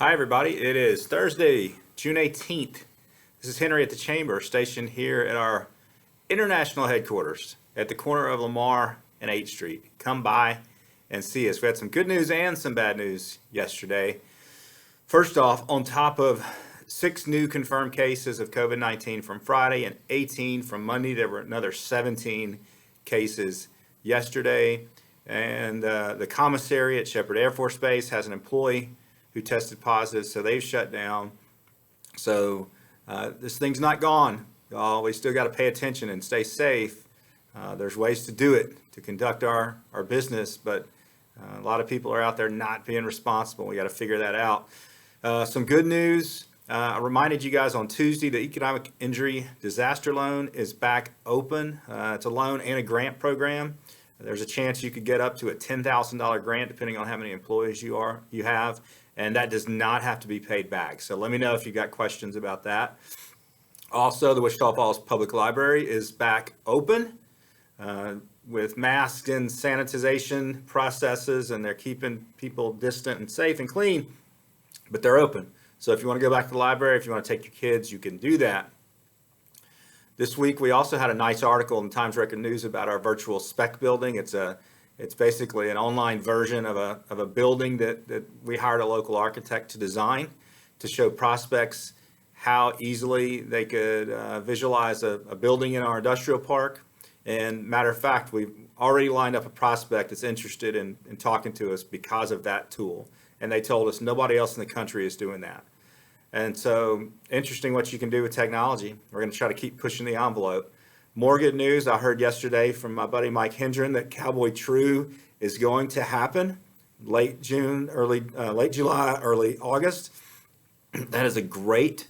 Hi everybody, it is Thursday, June 18th. This is Henry at the Chamber, stationed here at our international headquarters at the corner of Lamar and 8th Street. Come by and see us. We had some good news and some bad news yesterday. First off, on top of 6 new confirmed cases of COVID-19 from Friday and 18 from Monday, there were another 17 cases yesterday. And the commissary at Shepherd Air Force Base has an employee who tested positive, so they've shut down. So this thing's not gone, y'all. We still got to pay attention and stay safe. There's ways to do it, to conduct our business, but a lot of people are out there not being responsible. We got to figure that out. Some good news. I reminded you guys on Tuesday the Economic Injury Disaster Loan is back open. It's a loan and a grant program. There's a chance you could get up to a $10,000 grant depending on how many employees you have, and that does not have to be paid back. So let me know if you got questions about that. Also, the Wichita Falls Public Library is back open with masks and sanitization processes, and they're keeping people distant and safe and clean, but they're open. So if you want to go back to the library, if you want to take your kids, you can do that. This week, we also had a nice article in Times Record News about our virtual spec building. It's basically an online version of a building that we hired a local architect to design to show prospects how easily they could visualize a building in our industrial park. And matter of fact, we've already lined up a prospect that's interested in talking to us because of that tool. And they told us nobody else in the country is doing that. And so, interesting what you can do with technology. We're going to try to keep pushing the envelope. More good news. I heard yesterday from my buddy Mike Hendren that Cowboy True is going to happen late July, early August. That is a great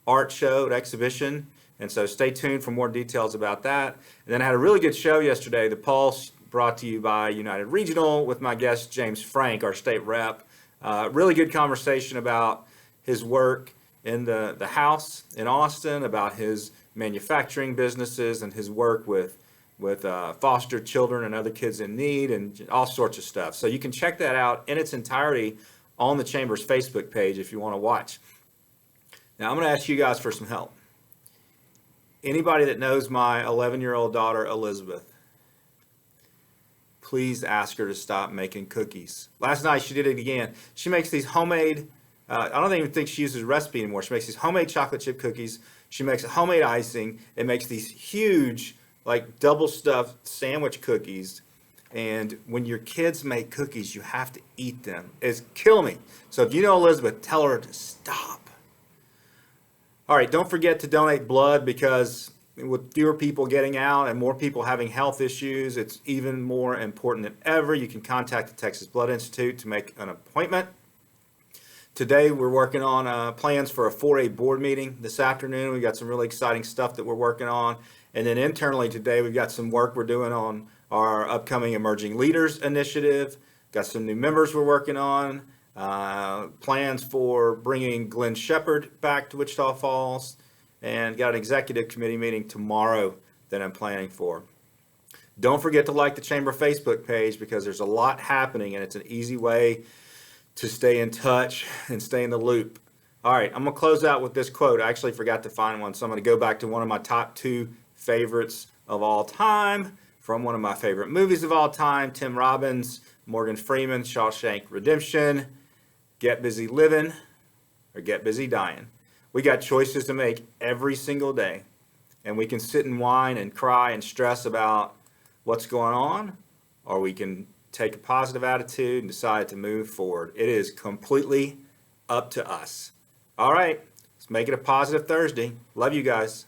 art show, exhibition. And so stay tuned for more details about that. And then I had a really good show yesterday, The Pulse, brought to you by United Regional with my guest James Frank, our state rep. Really good conversation about his work in the House in Austin, about his manufacturing businesses and his work with foster children and other kids in need and all sorts of stuff. So you can check that out in its entirety on the Chamber's Facebook page if you want to watch. Now I'm going to ask you guys for some help. Anybody that knows my 11-year-old daughter, Elizabeth, please ask her to stop making cookies. Last night she did it again. She makes these homemade I don't even think she uses a recipe anymore. She makes these homemade chocolate chip cookies. She makes a homemade icing. It makes these huge, like double stuffed sandwich cookies. And when your kids make cookies, you have to eat them. It's killing me. So if you know Elizabeth, tell her to stop. All right, don't forget to donate blood because with fewer people getting out and more people having health issues, it's even more important than ever. You can contact the Texas Blood Institute to make an appointment. Today, we're working on plans for a 4A board meeting this afternoon. We've got some really exciting stuff that we're working on. And then internally today, we've got some work we're doing on our upcoming Emerging Leaders Initiative. Got some new members we're working on. Plans for bringing Glenn Shepard back to Wichita Falls. And got an executive committee meeting tomorrow that I'm planning for. Don't forget to like the Chamber Facebook page because there's a lot happening and it's an easy way to stay in touch and stay in the loop. All right, I'm going to close out with this quote. I actually forgot to find one, so I'm going to go back to one of my top 2 favorites of all time from one of my favorite movies of all time, Tim Robbins, Morgan Freeman, Shawshank Redemption, get busy living or get busy dying. We got choices to make every single day, and we can sit and whine and cry and stress about what's going on, or we can take a positive attitude and decide to move forward. It is completely up to us. All right, let's make it a positive Thursday. Love you guys.